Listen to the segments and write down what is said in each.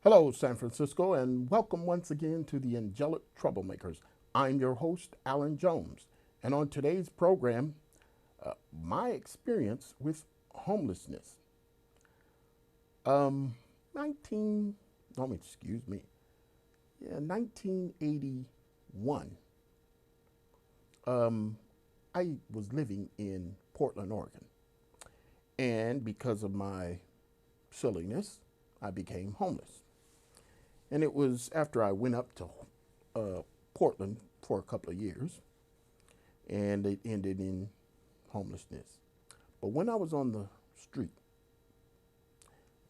Hello, San Francisco, and welcome once again to the Angelic Troublemakers. I'm your host, Alan Jones, and on today's program, my experience with homelessness. 19, excuse me, 1981. Um, I was living in Portland, Oregon, and because of my silliness, I became homeless. And it was after I went up to Portland for a couple of years, and it ended in homelessness. But when I was on the street,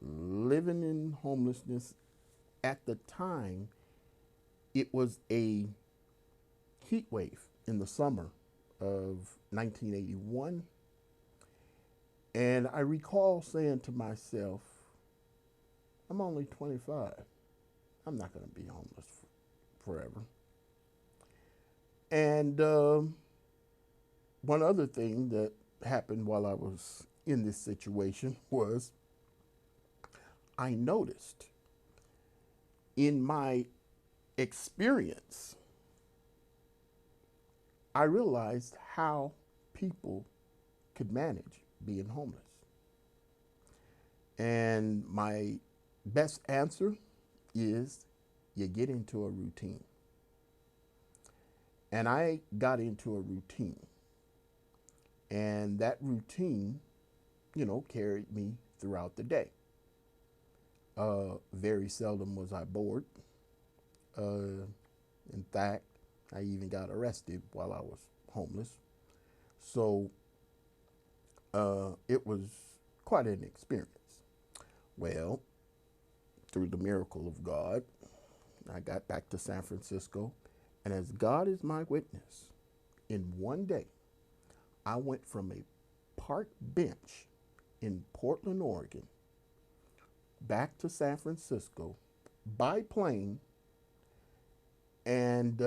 living in homelessness, at the time, it was a heat wave in the summer of 1981. And I recall saying to myself, I'm only 25. I'm not going to be homeless forever. And one other thing that happened while I was in this situation was I noticed in my experience, I realized how people could manage being homeless. And my best answer is you get into a routine. And I got into a routine. And that routine, carried me throughout the day. Very seldom was I bored. In fact, I even got arrested while I was homeless. So it was quite an experience. Well, through the miracle of God, I got back to San Francisco. And as God is my witness, in one day, I went from a park bench in Portland, Oregon, back to San Francisco by plane, and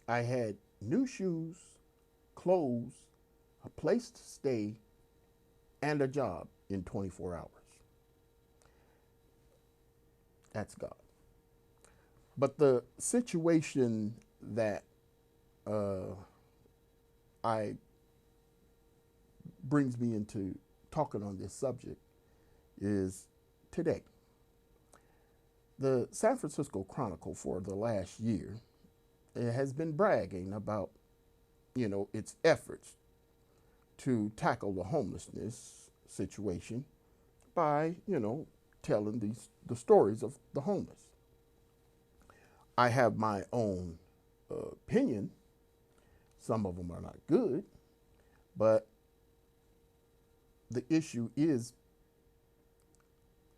I had new shoes, clothes, a place to stay, and a job in 24 hours. That's God. But the situation that uh, I brings me into talking on this subject is today. The San Francisco Chronicle for the last year has been bragging about, its efforts to tackle the homelessness situation by, telling the stories of the homeless. I have my own opinion. Some of them are not good, but the issue is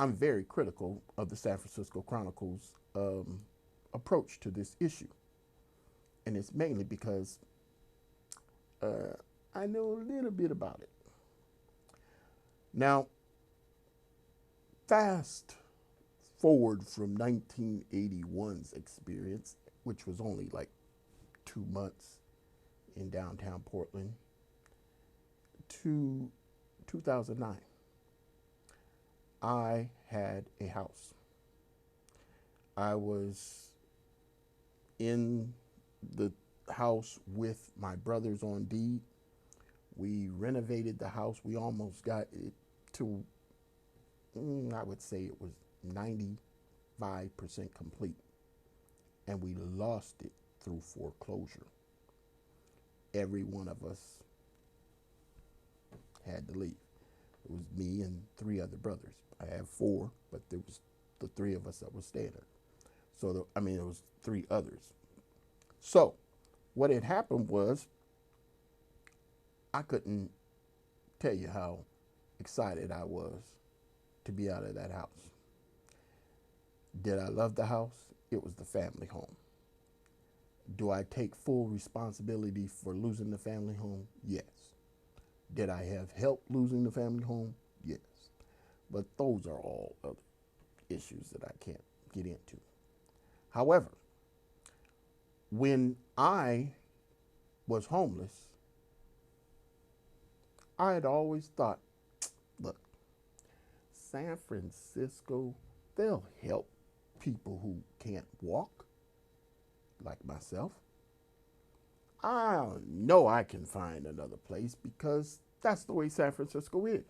I'm very critical of the San Francisco Chronicle's approach to this issue. And it's mainly because I know a little bit about it. Now, fast forward from 1981's experience, which was only like 2 months in downtown Portland, to 2009. I had a house. I was in the house with my brothers on deed. We renovated the house. We almost got it to, I would say it was 95% complete. And we lost it through foreclosure. Every one of us had to leave. It was me and three other brothers. I have four, but there was the three of us that were staying there. So, it was three others. So, what had happened was I couldn't tell you how excited I was to be out of that house. Did I love the house? It was the family home. Do I take full responsibility for losing the family home? Yes. Did I have help losing the family home? Yes. But those are all other issues that I can't get into. However, when I was homeless, I had always thought, look, San Francisco They'll help people who can't walk, like myself. I know I can find another place because that's the way San Francisco is.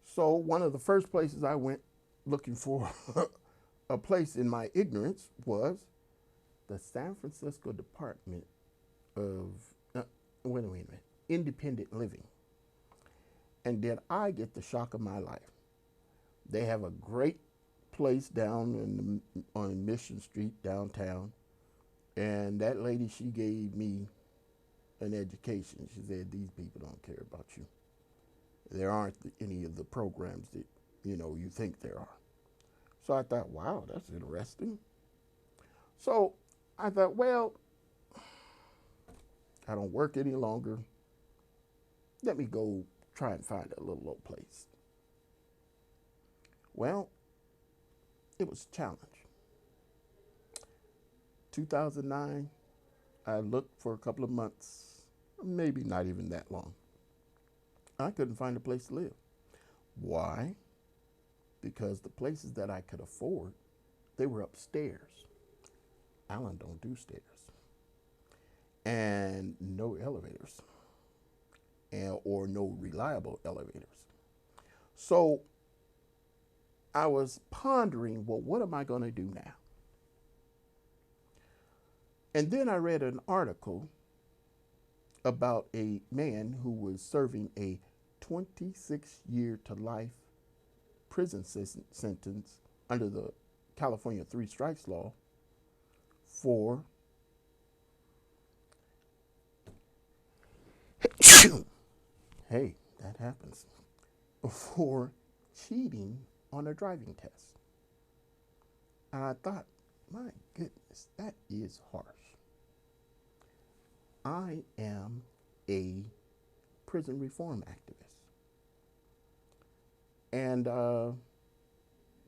So, one of the first places I went looking for a place in my ignorance was the San Francisco Department of, wait a minute, Independent Living. And did I get the shock of my life? They have a great place down on Mission Street downtown. And that lady, she gave me an education. She said, these people don't care about you. There aren't any of the programs that, you think there are. So I thought, wow, that's interesting. So I thought, well, I don't work any longer. Let me go try and find a little old place. Well, it was a challenge. 2009, I looked for a couple of months, maybe not even that long. I couldn't find a place to live. Why? Because the places that I could afford, they were upstairs. Allen don't do stairs. And no elevators. Or no reliable elevators. So I was pondering, well, what am I going to do now? And then I read an article about a man who was serving a 26-year to life prison sentence under the California Three Strikes Law for hey, that happens, for cheating on a driving test. And I thought, my goodness, that is harsh. I am a prison reform activist. And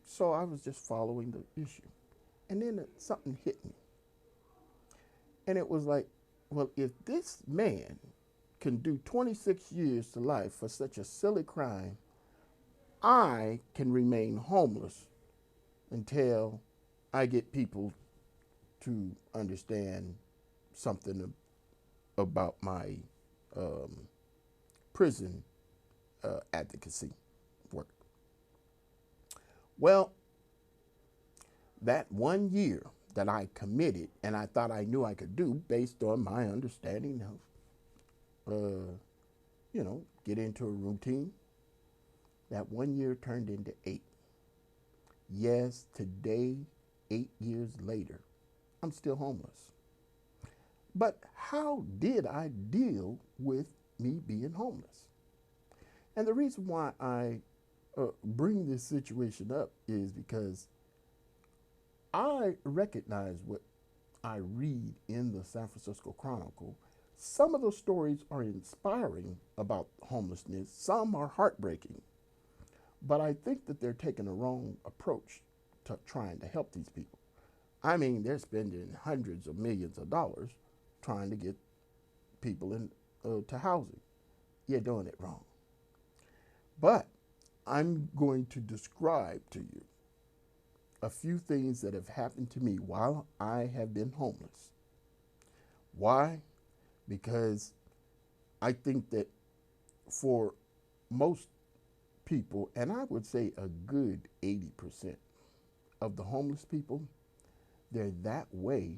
so I was just following the issue. And then something hit me. And it was like, well, if this man can do 26 years to life for such a silly crime, I can remain homeless until I get people to understand something about my prison advocacy work. Well, that 1 year that I committed and I thought I knew I could do based on my understanding of, get into a routine, that 1 year turned into 8. Yes, today, 8 years later, I'm still homeless. But how did I deal with me being homeless? And the reason why I bring this situation up is because I recognize what I read in the San Francisco Chronicle. Some of those stories are inspiring about homelessness. Some are heartbreaking. But I think that they're taking a wrong approach to trying to help these people. I mean, they're spending hundreds of millions of dollars trying to get people to housing. You're doing it wrong. But I'm going to describe to you a few things that have happened to me while I have been homeless. Why? Because I think that for most people, and I would say a good 80% of the homeless people, they're that way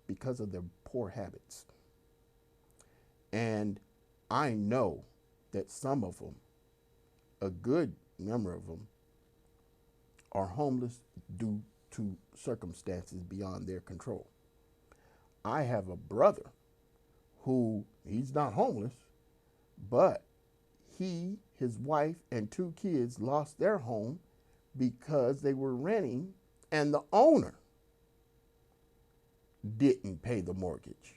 because of their poor habits. And I know that some of them, a good number of them, are homeless due to circumstances beyond their control. I have a brother who, he's not homeless, but he, his wife, and 2 kids lost their home because they were renting and the owner didn't pay the mortgage.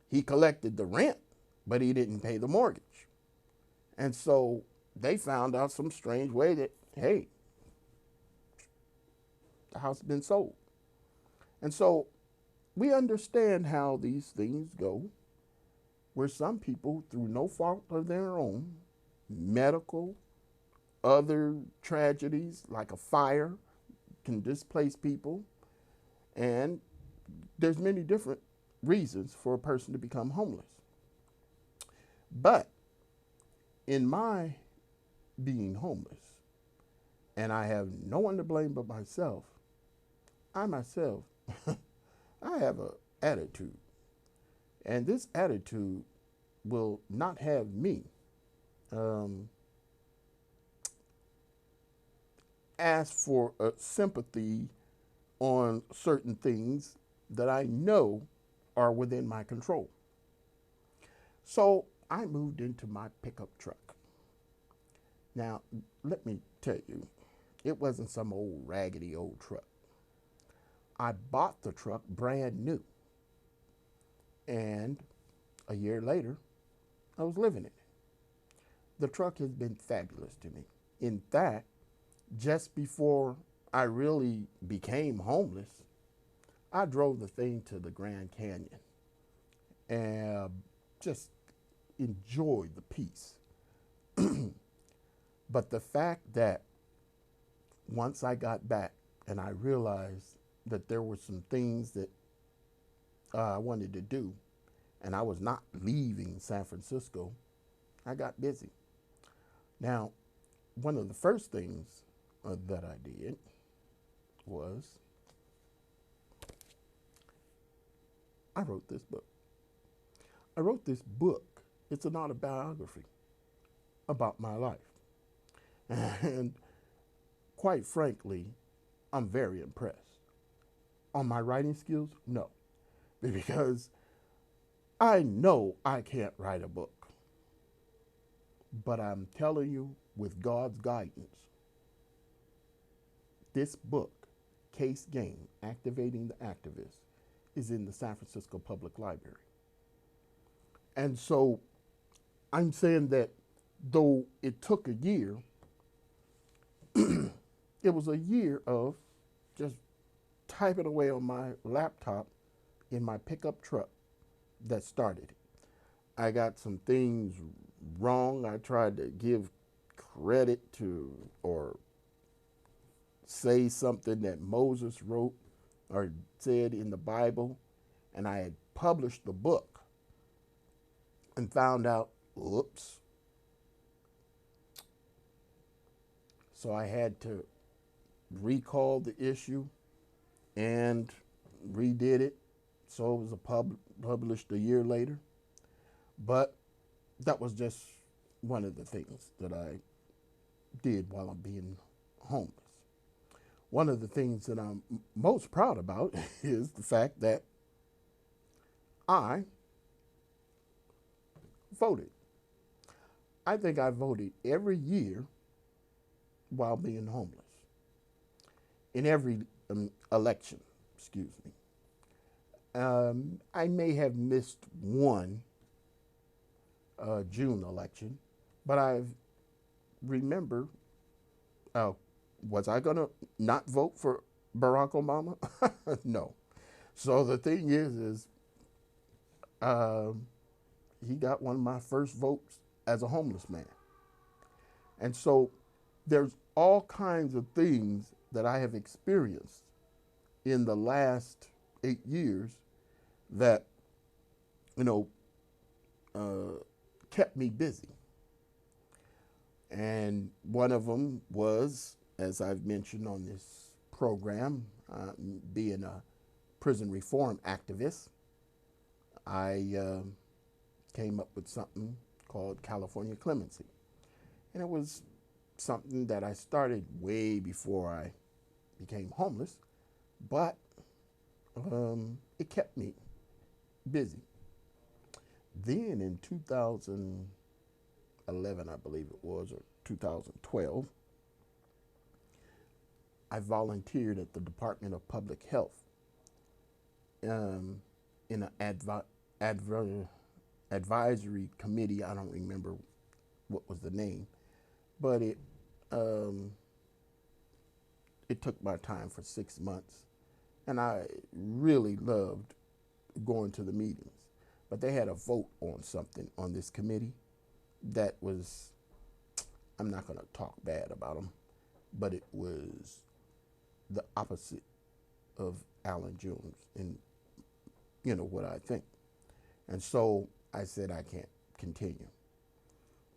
He collected the rent, but he didn't pay the mortgage. And so they found out some strange way that, hey, the house has been sold. And so we understand how these things go, where some people, through no fault of their own, medical other tragedies like a fire can displace people, and there's many different reasons for a person to become homeless. But in my being homeless, and I have no one to blame but myself, I myself, I have an attitude. And this attitude will not have me um, ask for sympathy on certain things that I know are within my control. So I moved into my pickup truck. Now, let me tell you, it wasn't some old raggedy old truck. I bought the truck brand new. And a year later, I was living in it. The truck has been fabulous to me. In fact, just before I really became homeless, I drove the thing to the Grand Canyon and just enjoyed the peace. But the fact that once I got back and I realized that there were some things that I wanted to do, and I was not leaving San Francisco, I got busy. Now, one of the first things that I did was I wrote this book. I wrote this book. It's an autobiography about my life. And quite frankly, I'm very impressed. On my writing skills, no. Because I know I can't write a book. But I'm telling you, with God's guidance, this book, Case Game, Activating the Activist, is in the San Francisco Public Library. And so I'm saying that though it took a year, it was a year of just typing away on my laptop in my pickup truck that started it. I got some things wrong. I tried to give credit to or say something that Moses wrote or said in the Bible, and I had published the book and found out, oops. So I had to recall the issue and redid it. So it was published a year later. But that was just one of the things that I did while I'm being homeless. One of the things that I'm most proud about is the fact that I voted. I think I voted every year while being homeless. In every election, excuse me. I may have missed one June election, but I remember, uh, was I going to not vote for Barack Obama? No. So the thing is he got one of my first votes as a homeless man. And so there's all kinds of things that I have experienced in the last 8 years that, you know, kept me busy. And one of them was, as I've mentioned on this program, being a prison reform activist. I came up with something called California Clemency. And it was something that I started way before I became homeless, but it kept me busy. Then in 2011, I believe it was, or 2012, I volunteered at the Department of Public Health in an advisory committee. I don't remember what was the name, but it took my time for 6 months, and I really loved going to the meetings. But they had a vote on something on this committee that was I'm not going to talk bad about them, but it was the opposite of Alan Jones in, what I think. And so I said I can't continue.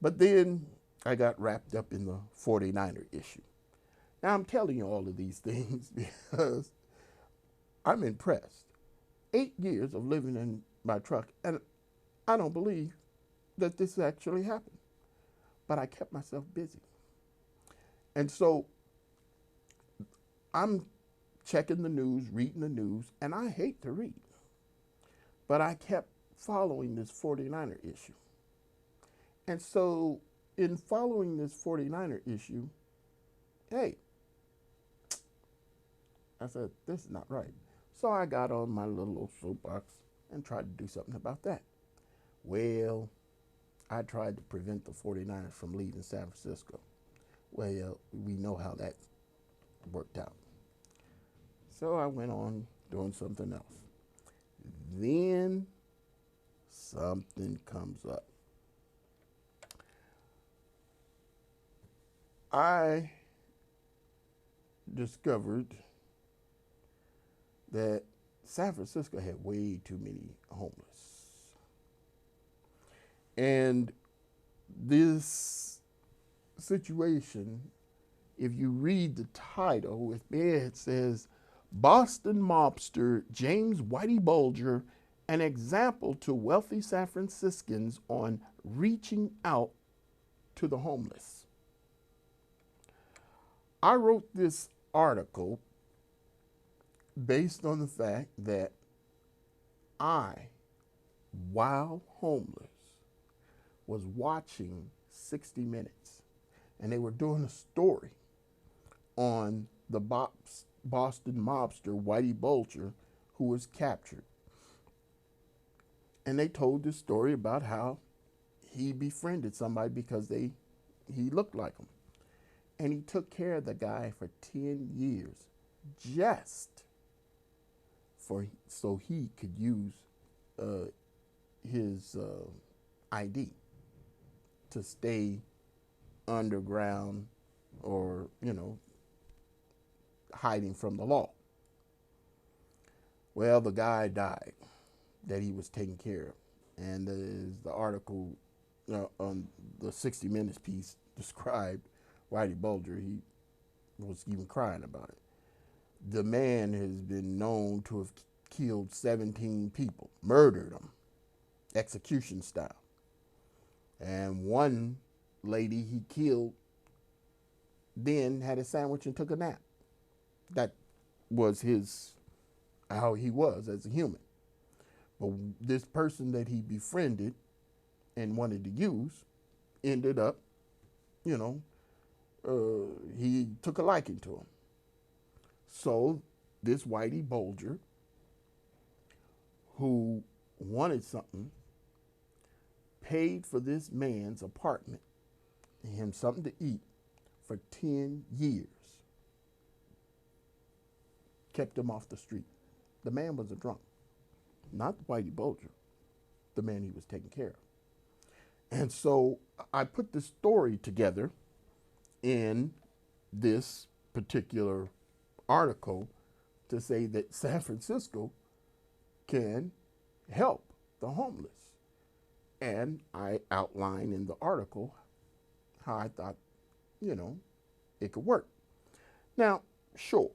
But then I got wrapped up in the 49er issue. Now I'm telling you all of these things because I'm impressed. 8 years of living in my truck, and I don't believe that this actually happened. But I kept myself busy. And so I'm checking the news, reading the news, and I hate to read. But I kept following this 49er issue. And so in following this 49er issue, hey, I said, this is not right. So I got on my little soapbox and tried to do something about that. Well, I tried to prevent the 49ers from leaving San Francisco. Well, we know how that worked out. So I went on doing something else. Then something comes up. I discovered that San Francisco had way too many homeless. And this situation, if you read the title with me, it says, Boston mobster James Whitey Bulger, an example to wealthy San Franciscans on reaching out to the homeless. I wrote this article based on the fact that I, while homeless, was watching 60 Minutes, and they were doing a story on the Boston mobster Whitey Bulger, who was captured. And they told this story about how he befriended somebody because he looked like him. And he took care of the guy for 10 years just so he could use his ID to stay underground or, hiding from the law. Well, the guy died that he was taking care of. And the article on the 60 Minutes piece described Whitey Bulger. He was even crying about it. The man has been known to have killed 17 people, murdered them, execution style. And one lady he killed then had a sandwich and took a nap. That was how he was as a human. But this person that he befriended and wanted to use ended up, he took a liking to him. So this Whitey Bulger, who wanted something, paid for this man's apartment and him something to eat for 10 years. Kept him off the street. The man was a drunk. Not Whitey Bulger, the man he was taking care of. And so I put this story together in this particular article to say that San Francisco can help the homeless. And I outline in the article how I thought, it could work. Now, sure,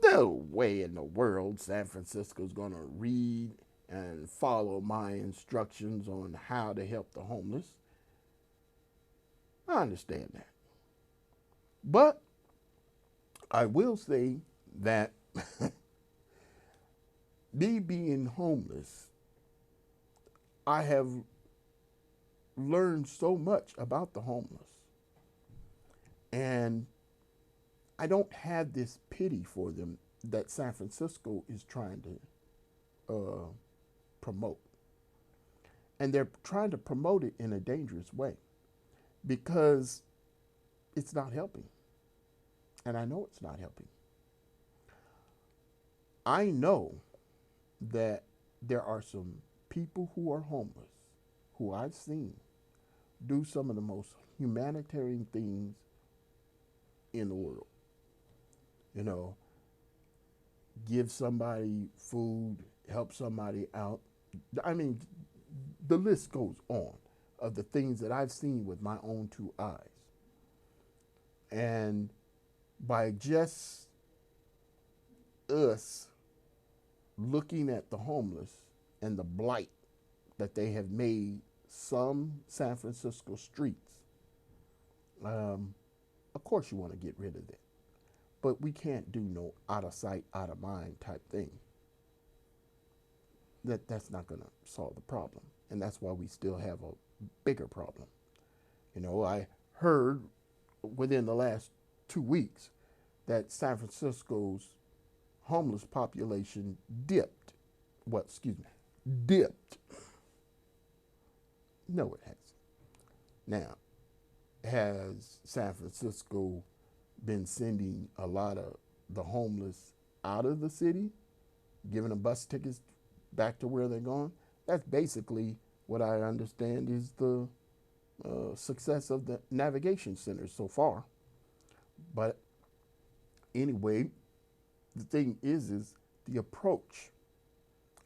no way in the world San Francisco's going to read and follow my instructions on how to help the homeless. I understand that. But I will say that me being homeless, I have learned so much about the homeless. And I don't have this pity for them that San Francisco is trying to promote. And they're trying to promote it in a dangerous way because it's not helping. And I know it's not helping. I know that there are some people who are homeless who I've seen do some of the most humanitarian things in the world. You know, give somebody food, help somebody out. I mean, the list goes on of the things that I've seen with my own two eyes. And by just us looking at the homeless and the blight that they have made some San Francisco streets, of course you want to get rid of it. But we can't do no out of sight, out of mind type thing. That's not going to solve the problem. And that's why we still have a bigger problem. You know, I heard within the last 2 weeks that San Francisco's homeless population dipped. What, excuse me, dipped. No, it hasn't. Now, has San Francisco been sending a lot of the homeless out of the city, giving them bus tickets back to where they're going? That's basically what I understand is the success of the navigation centers so far. But anyway, the thing is the approach,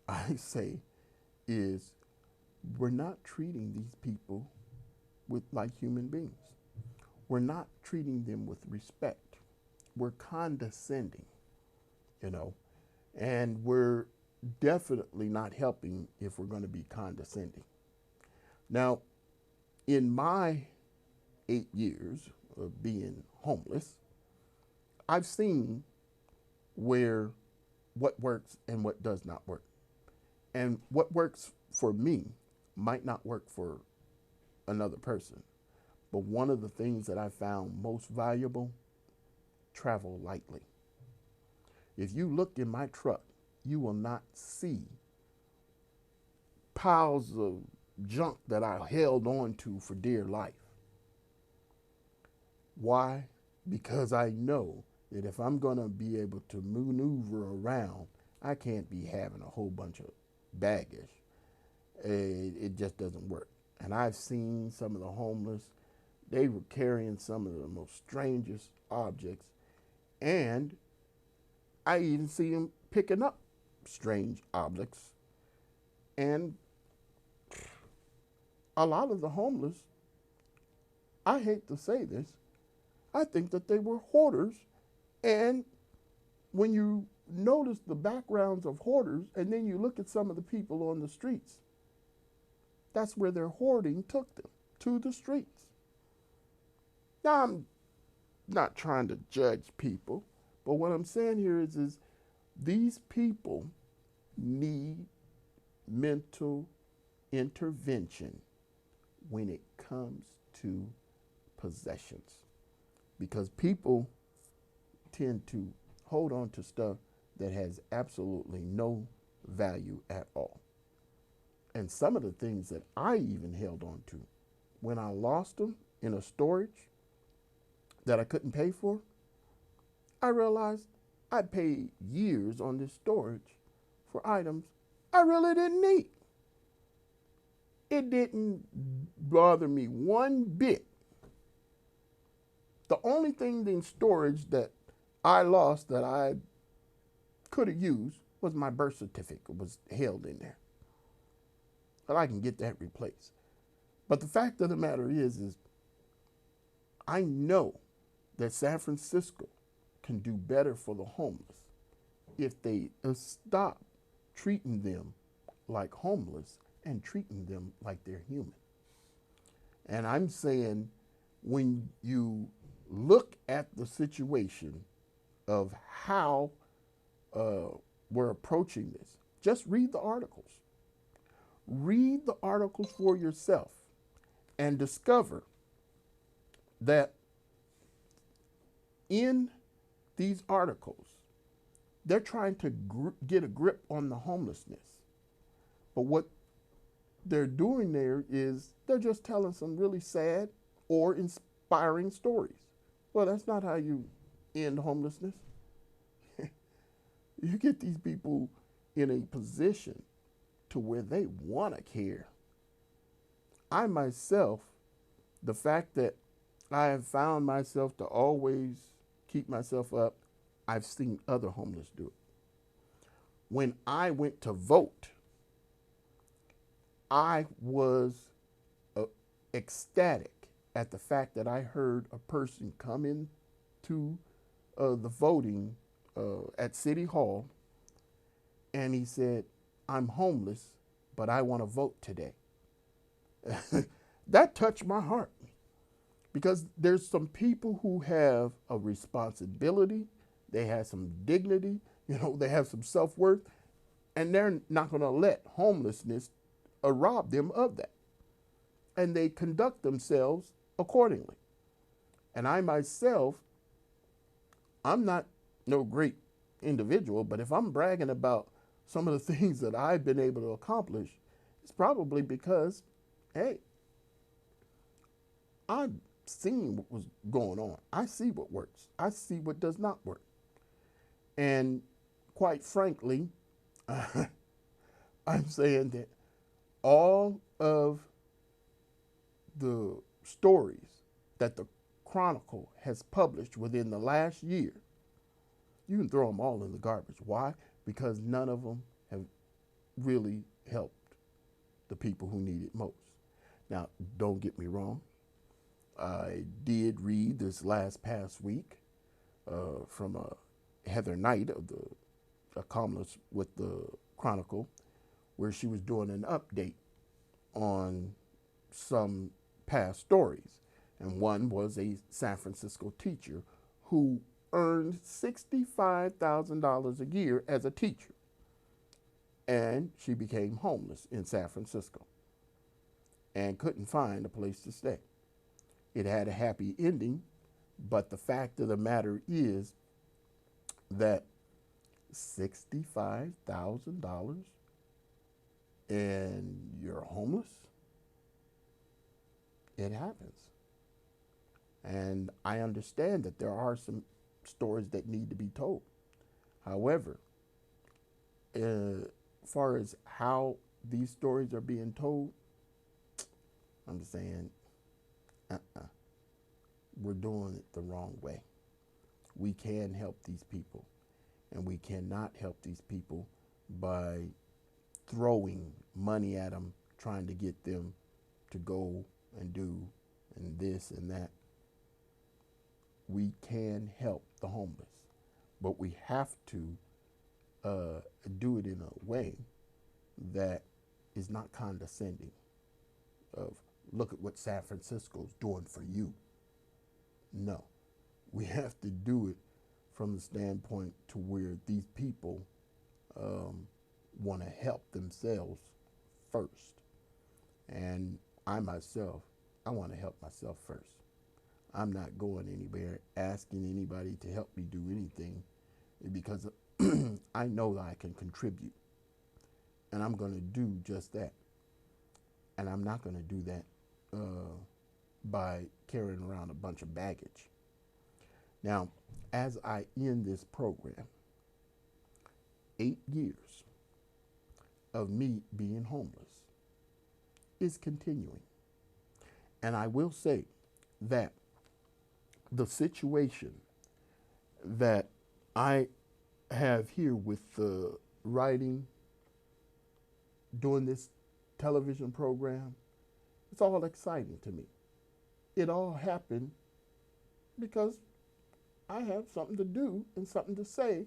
I say, is we're not treating these people with like human beings. We're not treating them with respect. We're condescending, you know, and we're definitely not helping if we're going to be condescending. Now, in my 8 years of being homeless, I've seen where what works and what does not work. And what works for me might not work for another person. But one of the things that I found most valuable, travel lightly. If you look in my truck, you will not see piles of junk that I held on to for dear life. Why? Because I know that if I'm going to be able to maneuver around, I can't be having a whole bunch of baggage. It just doesn't work. And I've seen some of the homeless, they were carrying some of the most strangest objects. And I even see them picking up strange objects. And a lot of the homeless, I hate to say this, I think that they were hoarders. And when you notice the backgrounds of hoarders and then you look at some of the people on the streets, that's where their hoarding took them, to the streets. Now, I'm not trying to judge people, but what I'm saying here is these people need mental intervention when it comes to possessions. Because people tend to hold on to stuff that has absolutely no value at all. And some of the things that I even held on to, when I lost them in a storage that I couldn't pay for, I realized I paid years on this storage for items I really didn't need. It didn't bother me one bit. The only thing in storage that I lost that I could have used was my birth certificate was held in there. But I can get that replaced. But the fact of the matter is I know that San Francisco can do better for the homeless if they stop treating them like homeless and treating them like they're human. And I'm saying when you look at the situation of how we're approaching this, just read the articles. Read the articles for yourself and discover that in these articles, they're trying to get a grip on the homelessness. But what they're doing there is they're just telling some really sad or inspiring stories. Well, that's not how you end homelessness. You get these people in a position to where they want to care. I myself, the fact that I have found myself to always keep myself up. I've seen other homeless do it. When I went to vote, I was ecstatic at the fact that I heard a person come into the voting at City Hall, and he said, "I'm homeless, but I want to vote today." That touched my heart because there's some people who have a responsibility, they have some dignity, they have some self-worth, and they're not going to let homelessness rob them of that. And they conduct themselves accordingly. And I myself, I'm not no great individual, but if I'm bragging about some of the things that I've been able to accomplish, it's probably because, hey, I've seen what was going on. I see what works. I see what does not work. And quite frankly, I'm saying that all of the stories that the Chronicle has published within the last year, you can throw them all in the garbage. Why? Because none of them have really helped the people who need it most. Now, don't get me wrong. I did read this past week from Heather Knight of a columnist with the Chronicle, where she was doing an update on some past stories. And one was a San Francisco teacher who earned $65,000 a year as a teacher. And she became homeless in San Francisco and couldn't find a place to stay. It had a happy ending, but the fact of the matter is that $65,000 and you're homeless, it happens. And I understand that there are some stories that need to be told. However, as far as how these stories are being told, I'm just saying, we're doing it the wrong way. We can help these people, and we cannot help these people by throwing money at them, trying to get them to go and do and this and that. We can help the homeless, but we have to do it in a way that is not condescending of, look at what San Francisco's doing for you. No, we have to do it from the standpoint to where these people want to help themselves first. And I myself, I want to help myself first. I'm not going anywhere asking anybody to help me do anything because I know that I can contribute. And I'm going to do just that. And I'm not going to do that by carrying around a bunch of baggage. Now, as I end this program, 8 years of me being homeless is continuing. And I will say that the situation that I have here with the writing, doing this television program, it's all exciting to me. It all happened because I have something to do and something to say,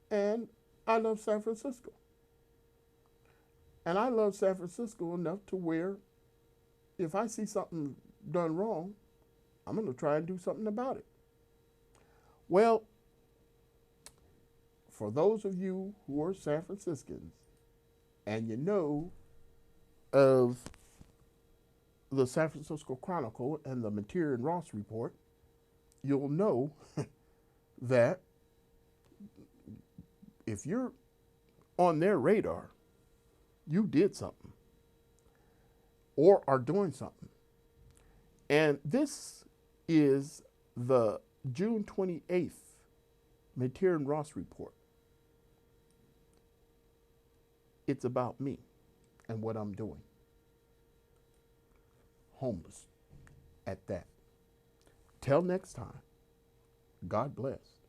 and I love San Francisco. And I love San Francisco enough to where if I see something done wrong, I'm going to try and do something about it. Well, for those of you who are San Franciscans and you know of the San Francisco Chronicle and the Mateer and Ross report, you'll know that if you're on their radar, you did something or are doing something. And this is the June 28th Mateer and Ross report. It's about me and what I'm doing. Homeless at that. Until next time, God bless.